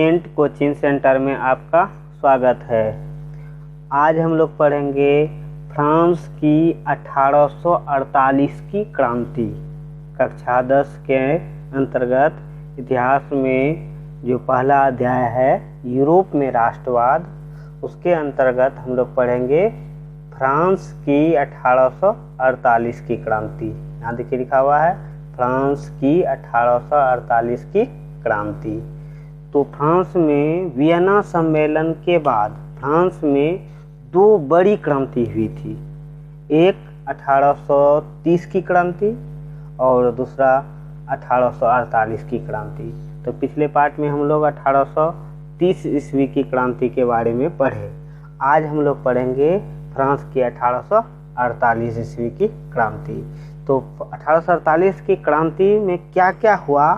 Kent coaching centre में आपका स्वागत है। आज हम लोग पढ़ेंगे फ्रांस की 1848 की क्रांति। कक्षा 10 के अंतर्गत इतिहास में जो पहला अध्याय है यूरोप में राष्ट्रवाद, उसके अंतर्गत हम लोग पढ़ेंगे फ्रांस की 1848 की क्रांति। यहाँ देखिए लिखा हुआ है फ्रांस की 1848 की क्रांति। तो फ्रांस में वियना सम्मेलन के बाद फ्रांस में दो बड़ी क्रांति हुई थी। एक 1830 की क्रांति और दूसरा 1848 की क्रांति। तो पिछले पार्ट में हम लोग 1830 ईस्वी की क्रांति के बारे में पढ़े। आज हम लोग पढ़ेंगे फ्रांस की 1848 ईस्वी की क्रांति। तो 1848 की क्रांति में क्या क्या हुआ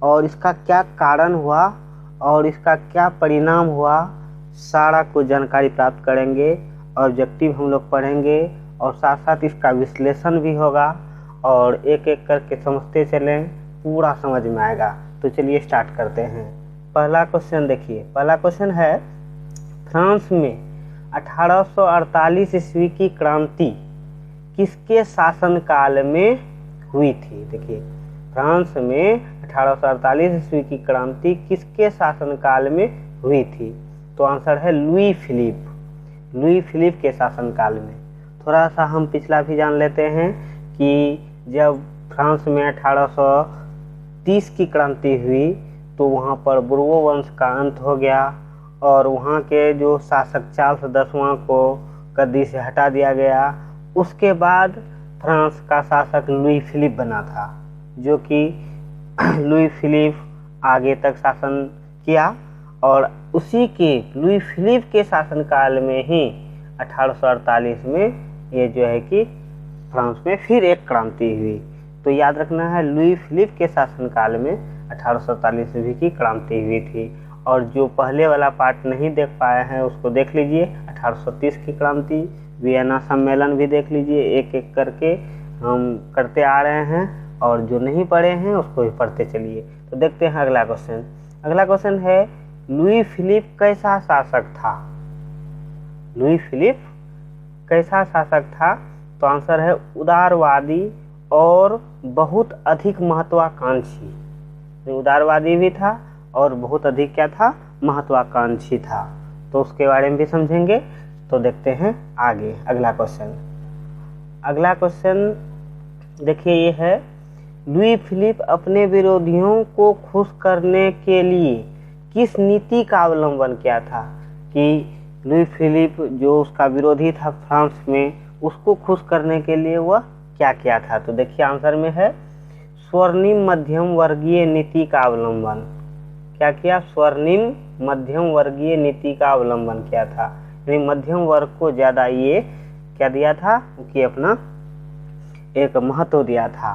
और इसका क्या कारण हुआ और इसका क्या परिणाम हुआ, सारा कुछ जानकारी प्राप्त करेंगे। ऑब्जेक्टिव हम लोग पढ़ेंगे और साथ साथ इसका विश्लेषण भी होगा और एक एक करके समझते चलें, पूरा समझ में आएगा। तो चलिए स्टार्ट करते हैं। पहला क्वेश्चन देखिए, पहला क्वेश्चन है फ्रांस में 1848 ईस्वी की क्रांति किसके शासनकाल में हुई थी। देखिए फ्रांस में 1848 ईस्वी की क्रांति किसके शासनकाल में हुई थी। तो आंसर है लुई फिलिप के शासनकाल में। थोड़ा सा हम पिछला भी जान लेते हैं कि जब फ्रांस में 1830 की क्रांति हुई तो वहाँ पर बुर्बो वंश का अंत हो गया और वहाँ के जो शासक चार्ल्स 10वां को गद्दी से हटा दिया गया। उसके बाद फ्रांस का शासक लुई फिलिप बना था, जो कि लुई फिलिप आगे तक शासन किया और उसी के लुई फिलिप के शासनकाल में ही 1848 में ये जो है कि फ्रांस में फिर एक क्रांति हुई। तो याद रखना है लुई फिलिप के शासनकाल में 1848 ईस्वी की क्रांति हुई थी। और जो पहले वाला पार्ट नहीं देख पाए हैं उसको देख लीजिए। 1830 की क्रांति, वियना सम्मेलन भी देख लीजिए। एक एक करके हम करते आ रहे हैं और जो नहीं पढ़े हैं उसको भी पढ़ते चलिए। तो देखते हैं अगला क्वेश्चन। अगला क्वेश्चन है लुई फिलिप कैसा शासक था। लुई फिलिप कैसा शासक था। तो आंसर है उदारवादी और बहुत अधिक महत्वाकांक्षी। उदारवादी भी था और बहुत अधिक क्या था, महत्वाकांक्षी था। तो उसके बारे में भी समझेंगे। तो देखते हैं आगे अगला क्वेश्चन। अगला क्वेश्चन देखिए ये है लुई फिलिप अपने विरोधियों को खुश करने के लिए किस नीति का अवलंबन किया था। कि लुई फिलिप जो उसका विरोधी था फ्रांस में, उसको खुश करने के लिए वह क्या किया था। तो देखिए आंसर में है स्वर्णिम मध्यम वर्गीय नीति का अवलंबन। क्या किया, स्वर्णिम मध्यम वर्गीय नीति का अवलंबन किया था। यानी मध्यम वर्ग को ज़्यादा ये क्या दिया था कि अपना एक महत्व दिया था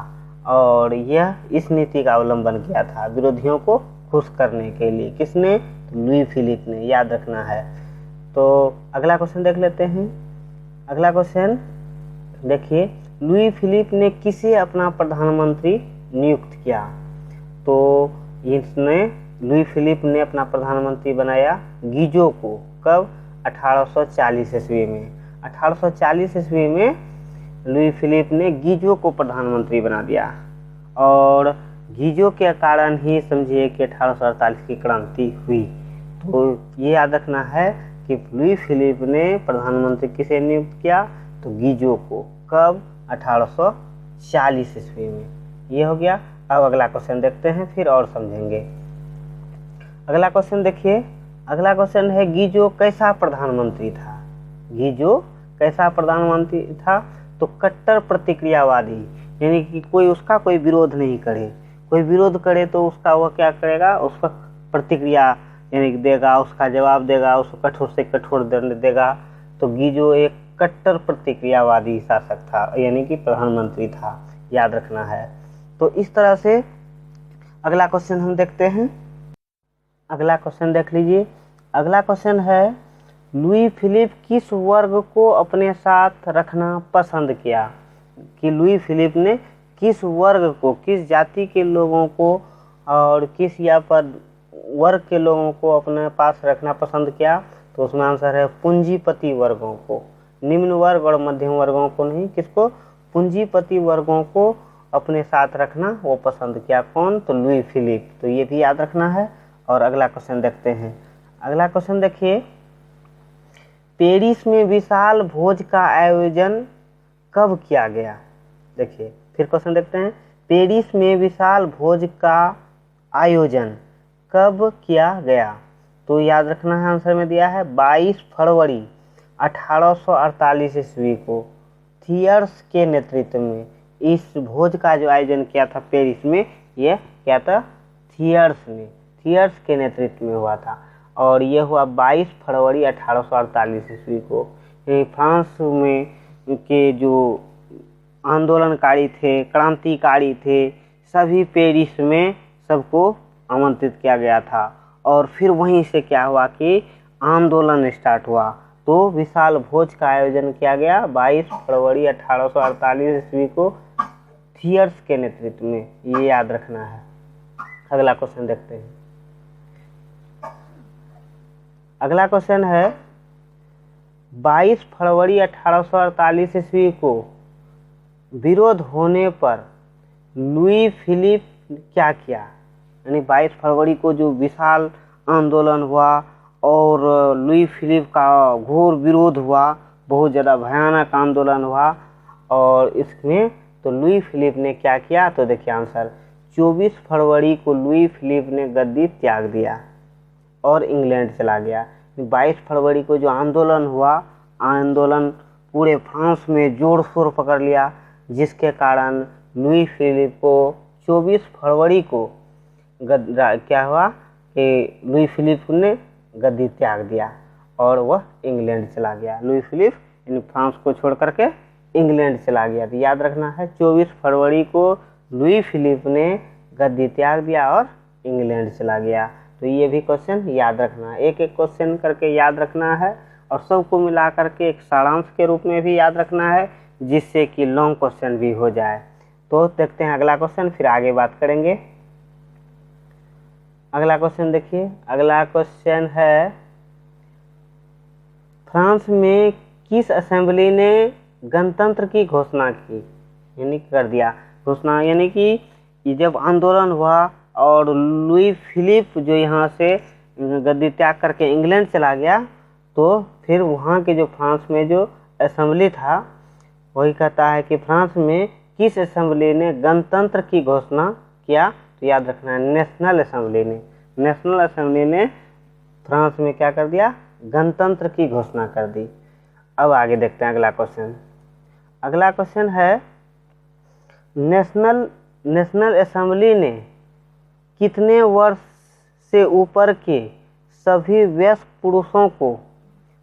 और यह इस नीति का अवलंबन किया था विरोधियों को खुश करने के लिए। किसने, लुई फिलिप ने, याद रखना है। तो अगला क्वेश्चन देख लेते हैं। अगला क्वेश्चन देखिए लुई फिलिप ने किसे अपना प्रधानमंत्री नियुक्त किया। तो इसने लुई फिलिप ने अपना प्रधानमंत्री बनाया गीजो को। कब, 1840 ईस्वी में। 1840 ईस्वी में लुई फिलिप ने गीजो को प्रधानमंत्री बना दिया और गीजो के कारण ही समझिए कि 1848 की क्रांति हुई। तो ये याद रखना है कि लुई फिलिप ने प्रधानमंत्री किसे नियुक्त किया, तो गीजो को। कब, 1840 ईस्वी में। ये हो गया। अब अगला क्वेश्चन देखते हैं, फिर और समझेंगे। अगला क्वेश्चन देखिए, अगला क्वेश्चन है गीजो कैसा प्रधानमंत्री था। गीजो कैसा प्रधानमंत्री था। तो कट्टर प्रतिक्रियावादी, यानी कि उसका कोई विरोध नहीं करे। कोई विरोध करे तो उसका वह क्या करेगा, उसका प्रतिक्रिया यानी देगा, उसका जवाब देगा, उसको कठोर से कठोर दंड देगा। तो गीजो एक कट्टर प्रतिक्रियावादी शासक था, यानी कि प्रधानमंत्री था, याद रखना है। तो इस तरह से अगला क्वेश्चन हम देखते हैं। अगला क्वेश्चन देख लीजिए। अगला क्वेश्चन है लुई फिलिप किस वर्ग को अपने साथ रखना पसंद किया। कि लुई फिलिप ने किस वर्ग को, किस जाति के लोगों को और किस या पर वर्ग के लोगों को अपने पास रखना पसंद किया? तो उसमें आंसर है पूंजीपति वर्गों को, निम्न वर्ग और मध्यम वर्गों को नहीं, किसको? पूंजीपति वर्गों को अपने साथ रखना वो पसंद किया। कौन? तो लुई फिलिप। तो ये भी याद रखना है। और अगला क्वेश्चन देखते हैं। अगला क्वेश्चन देखिए, पेरिस में विशाल भोज का आयोजन कब किया गया? देखिए फिर क्वेश्चन देखते हैं, पेरिस में विशाल भोज का आयोजन कब किया गया? तो याद रखना है, आंसर में दिया है 22 फरवरी 1848 ईस्वी को थियर्स के नेतृत्व में इस भोज का जो आयोजन किया था पेरिस में, ये क्या था? थियर्स ने, थियर्स के नेतृत्व में हुआ था। और ये हुआ 22 फरवरी 1848 ईस्वी को। फ्रांस में के जो आंदोलनकारी थे, क्रांतिकारी थे, सभी पेरिस में सबको आमंत्रित किया गया था। और फिर वहीं से क्या हुआ कि आंदोलन स्टार्ट हुआ। तो विशाल भोज का आयोजन किया गया 22 फरवरी 1848 ईस्वी को थियर्स के नेतृत्व में, ये याद रखना है। अगला क्वेश्चन देखते हैं। अगला क्वेश्चन है, 22 फरवरी 1848 ईस्वी को विरोध होने पर लुई फिलिप क्या किया? यानी 22 फरवरी को जो विशाल आंदोलन हुआ और लुई फिलिप का घोर विरोध हुआ, बहुत ज़्यादा भयानक आंदोलन हुआ। और इसमें तो लुई फिलिप ने क्या किया? तो देखिए आंसर, 24 फरवरी को लुई फिलिप ने गद्दी त्याग दिया और इंग्लैंड चला गया। 22 फरवरी को जो आंदोलन हुआ, आंदोलन पूरे फ्रांस में जोर शोर पकड़ लिया, जिसके कारण लुई फिलिप को 24 फरवरी को क्या हुआ कि लुई फिलिप ने गद्दी त्याग दिया और वह इंग्लैंड चला गया। लुई फिलिप इन फ्रांस को छोड़ करके इंग्लैंड चला गया। तो याद रखना है, 24 फरवरी को लुई फिलिप ने गद्दी त्याग दिया और इंग्लैंड चला गया। तो ये भी क्वेश्चन याद रखना है, एक एक क्वेश्चन करके याद रखना है और सबको मिला करके एक सारांश के रूप में भी याद रखना है, जिससे कि लॉन्ग क्वेश्चन भी हो जाए। तो देखते हैं अगला क्वेश्चन, फिर आगे बात करेंगे। अगला क्वेश्चन देखिए, अगला क्वेश्चन है, फ्रांस में किस असेंबली ने गणतंत्र की घोषणा की? यानी कर दिया घोषणा, यानी कि जब आंदोलन हुआ और लुई फिलिप जो यहाँ से गद्दी त्याग करके इंग्लैंड चला गया, तो फिर वहाँ के जो फ्रांस में जो असेंबली था, वही कहता है कि फ्रांस में किस असेंबली ने गणतंत्र की घोषणा किया? तो याद रखना है, नेशनल असेंबली ने, नेशनल असेंबली ने फ्रांस में क्या कर दिया? गणतंत्र की घोषणा कर दी। अब आगे देखते हैं अगला क्वेश्चन। अगला क्वेश्चन है, नेशनल असेंबली ने कितने वर्ष से ऊपर के सभी वयस्क पुरुषों को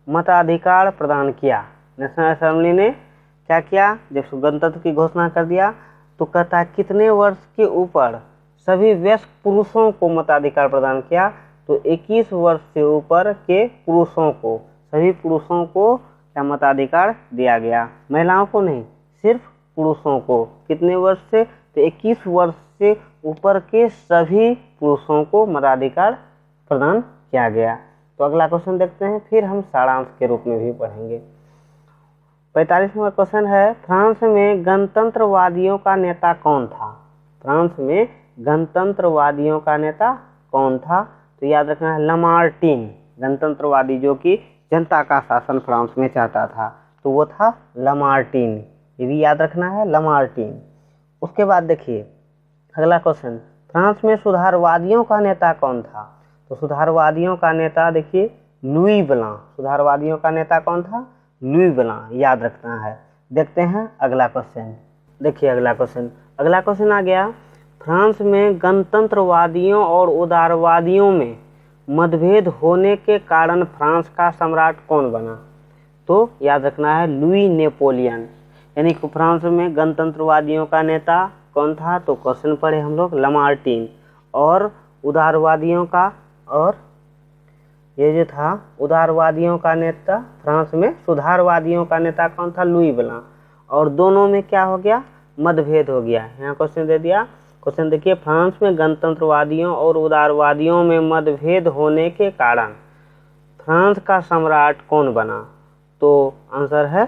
मताधिकार प्रदान किया? नेशनल असेंबली ने क्या किया? जब गणतंत्र की घोषणा कर दिया तो कहता है कितने वर्ष के ऊपर सभी वयस्क पुरुषों को मताधिकार प्रदान किया? तो 21 वर्ष से ऊपर के पुरुषों को, सभी पुरुषों को क्या मताधिकार दिया गया? महिलाओं को नहीं, सिर्फ पुरुषों को। कितने वर्ष से? तो 21 वर्ष से ऊपर के सभी पुरुषों को मताधिकार प्रदान किया गया। तो अगला क्वेश्चन देखते हैं, फिर हम सारांश के रूप में भी पढ़ेंगे। 45वां क्वेश्चन है, फ्रांस में गणतंत्रवादियों का नेता कौन था? फ्रांस में गणतंत्रवादियों का नेता कौन था? तो याद रखना है, लमार्टीन। गणतंत्रवादी जो कि जनता का शासन फ्रांस में चाहता था, तो वो था लमार्टीन। ये भी याद रखना है, लमार्टीन। उसके बाद देखिए अगला क्वेश्चन, फ्रांस में सुधारवादियों का नेता कौन था? तो सुधारवादियों का नेता देखिए लुई ब्लां। सुधारवादियों का नेता कौन था? लुई ब्लां, याद रखना है। देखते हैं अगला क्वेश्चन। देखिए अगला क्वेश्चन आ गया, फ्रांस में गणतंत्रवादियों और उदारवादियों में मतभेद होने के कारण फ्रांस का सम्राट कौन बना? तो याद रखना है, लुई नेपोलियन। यानी कि फ्रांस में गणतंत्रवादियों का नेता कौन था? तो क्वेश्चन पढ़े हम लोग, लमार्टीन। और उदारवादियों का, और ये जो था उदारवादियों का नेता, फ्रांस में सुधारवादियों का नेता कौन था? लुई ब्लां। और दोनों में क्या हो गया? मतभेद हो गया। यहाँ क्वेश्चन दे दिया, क्वेश्चन देखिए, फ्रांस में गणतंत्रवादियों और उदारवादियों में मतभेद होने के कारण फ्रांस का सम्राट कौन बना? तो आंसर है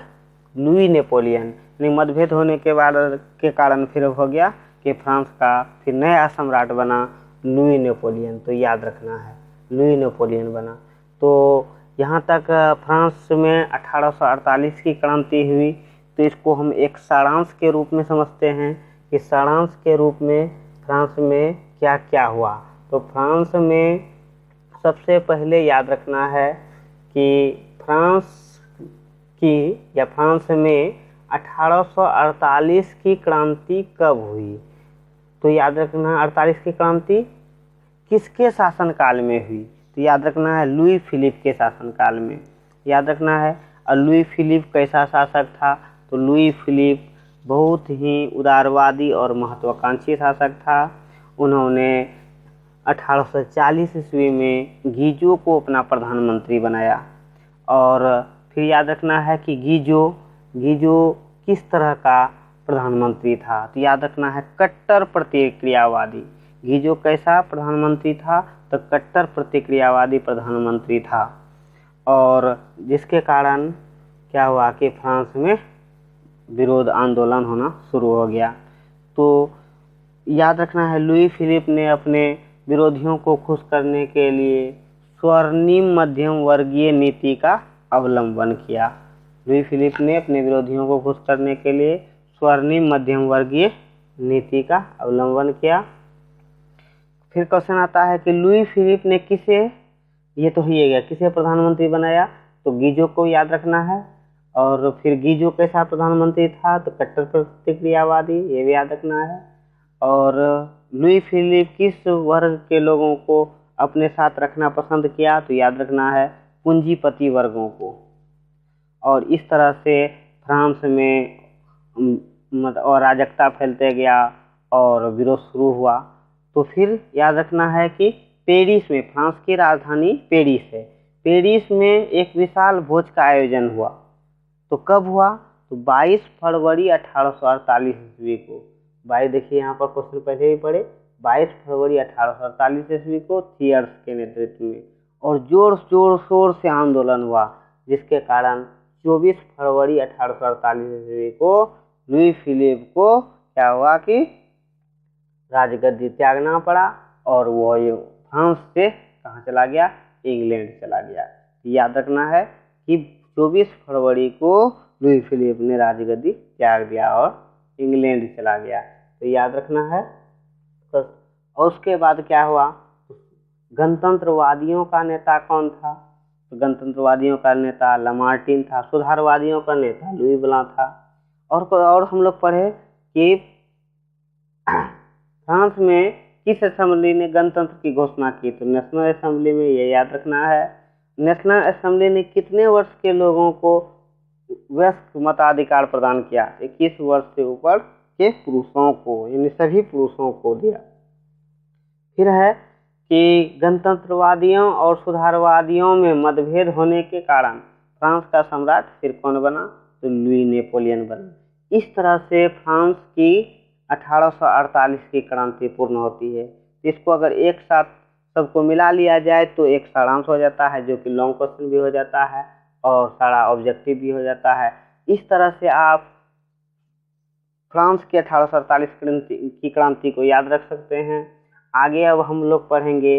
लुई नेपोलियन। यानी मतभेद होने के कारण फिर हो गया कि फ्रांस का फिर नया सम्राट बना लुई नेपोलियन। तो याद रखना है लुई नेपोलियन बना। तो यहाँ तक फ्रांस में 1848 की क्रांति हुई। तो इसको हम एक सारांश के रूप में समझते हैं कि सारांश के रूप में फ्रांस में क्या क्या हुआ। तो फ्रांस में सबसे पहले याद रखना है कि फ्रांस में 1848 की क्रांति कब हुई? तो याद रखना है 48 की क्रांति किसके शासनकाल में हुई? तो याद रखना है लुई फिलिप के शासनकाल में। याद रखना है। और लुई फिलिप कैसा शासक था? तो लुई फिलिप बहुत ही उदारवादी और महत्वाकांक्षी शासक था। उन्होंने 1840 ईस्वी में गीजो को अपना प्रधानमंत्री बनाया। और फिर याद रखना है कि गीजो किस तरह का प्रधानमंत्री था? तो याद रखना है कट्टर प्रतिक्रियावादी। गीजो कैसा प्रधानमंत्री था? तो कट्टर प्रतिक्रियावादी प्रधानमंत्री था। और जिसके कारण क्या हुआ कि फ्रांस में विरोध आंदोलन होना शुरू हो गया। तो याद रखना है लुई फिलिप ने अपने विरोधियों को खुश करने के लिए स्वर्णिम मध्यम वर्गीय नीति का अवलंबन किया। लुई फिलिप ने अपने विरोधियों को खुश करने के लिए स्वर्णिम मध्यम वर्गीय नीति का अवलंबन किया। फिर क्वेश्चन आता है कि लुई फिलिप ने किसे प्रधानमंत्री बनाया? तो गीजो को याद रखना है। और फिर गीजो कैसा प्रधानमंत्री था? तो कट्टर प्रतिक्रियावादी, ये भी याद रखना है। और लुई फिलिप किस वर्ग के लोगों को अपने साथ रखना पसंद किया? तो याद रखना है पूंजीपति वर्गों को। और इस तरह से फ्रांस में अराजकता फैलते गया और विरोध शुरू हुआ। तो फिर याद रखना है कि पेरिस में, फ्रांस की राजधानी पेरिस है, पेरिस में एक विशाल भोज का आयोजन हुआ। तो कब हुआ? तो 22 फरवरी 1848 ईस्वी को। देखिए यहाँ पर क्वेश्चन पहले ही पढ़े, 22 फरवरी 1848 ईस्वी को थियर्स के नेतृत्व में। और जोर शोर से आंदोलन हुआ, जिसके कारण 24 फरवरी 1848 ईस्वी को लुई फिलिप को क्या हुआ कि राजगद्दी त्यागना पड़ा और वो फ्रांस से कहाँ चला गया? इंग्लैंड चला गया। याद रखना है कि 24 फरवरी को लुई फिलिप ने राजगद्दी त्याग दिया और इंग्लैंड चला गया। तो याद रखना है। तो और उसके बाद क्या हुआ? गणतंत्रवादियों का नेता कौन था? तो गणतंत्रवादियों का नेता लामार्टिन था। सुधारवादियों का नेता लुई ब्लां था। और हम लोग पढ़े कि फ्रांस में किस असेंबली ने गणतंत्र की घोषणा की? तो नेशनल असेंबली में, ये याद रखना है। नेशनल असेंबली ने कितने वर्ष के लोगों को वयस्क मताधिकार प्रदान किया? 21 वर्ष से ऊपर के पुरुषों को, यानी सभी पुरुषों को दिया। फिर है कि गणतंत्रवादियों और सुधारवादियों में मतभेद होने के कारण फ्रांस का सम्राट फिर कौन बना? तो लुई नेपोलियन बना। इस तरह से फ्रांस की 1848 की क्रांति पूर्ण होती है। इसको अगर एक साथ सबको मिला लिया जाए तो एक सारांश हो जाता है, जो कि लॉन्ग क्वेश्चन भी हो जाता है और सारा ऑब्जेक्टिव भी हो जाता है। इस तरह से आप फ्रांस की 1848 की क्रांति को याद रख सकते हैं। आगे अब हम लोग पढ़ेंगे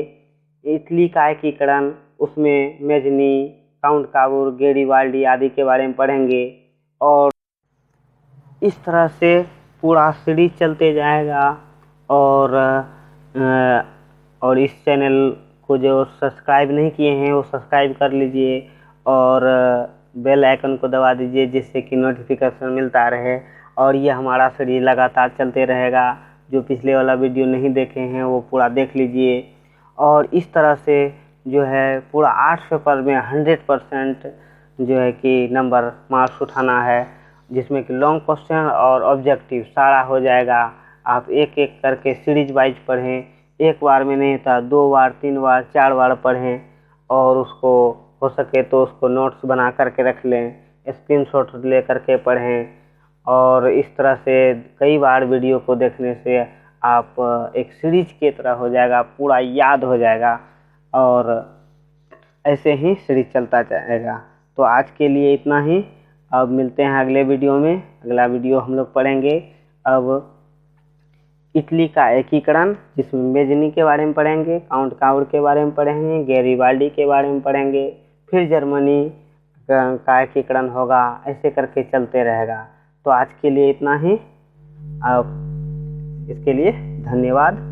इटली का एकीकरण, उसमें मेजनी, काउंट काबूर, गेरिबाल्डी आदि के बारे में पढ़ेंगे। और इस तरह से पूरा सीरीज चलते जाएगा। और इस चैनल को जो सब्सक्राइब नहीं किए हैं वो सब्सक्राइब कर लीजिए और बेल आइकन को दबा दीजिए, जिससे कि नोटिफिकेशन मिलता रहे। और ये हमारा सीरीज लगातार चलते रहेगा। जो पिछले वाला वीडियो नहीं देखे हैं वो पूरा देख लीजिए। और इस तरह से जो है पूरा 8 पेपर में 100% जो है कि नंबर मार्क्स उठाना है, जिसमें कि लॉन्ग क्वेश्चन और ऑब्जेक्टिव सारा हो जाएगा। आप एक एक करके सीरीज वाइज पढ़ें, एक बार में नहीं था 2 बार 3 बार 4 बार पढ़ें। और उसको हो सके तो उसको नोट्स बना करके रख लें, स्क्रीनशॉट ले करके पढ़ें। और इस तरह से कई बार वीडियो को देखने से आप एक सीरीज की तरह हो जाएगा, पूरा याद हो जाएगा और ऐसे ही सीरीज चलता जाएगा। तो आज के लिए इतना ही। अब मिलते हैं अगले वीडियो में। अगला वीडियो हम लोग पढ़ेंगे अब इटली का एकीकरण, जिसमें मेजनी के बारे में पढ़ेंगे, काउंट काउर के बारे में पढ़ेंगे, गैरीबाल्डी के बारे में पढ़ेंगे, फिर जर्मनी का एकीकरण होगा, ऐसे करके चलते रहेगा। तो आज के लिए इतना ही। अब इसके लिए धन्यवाद।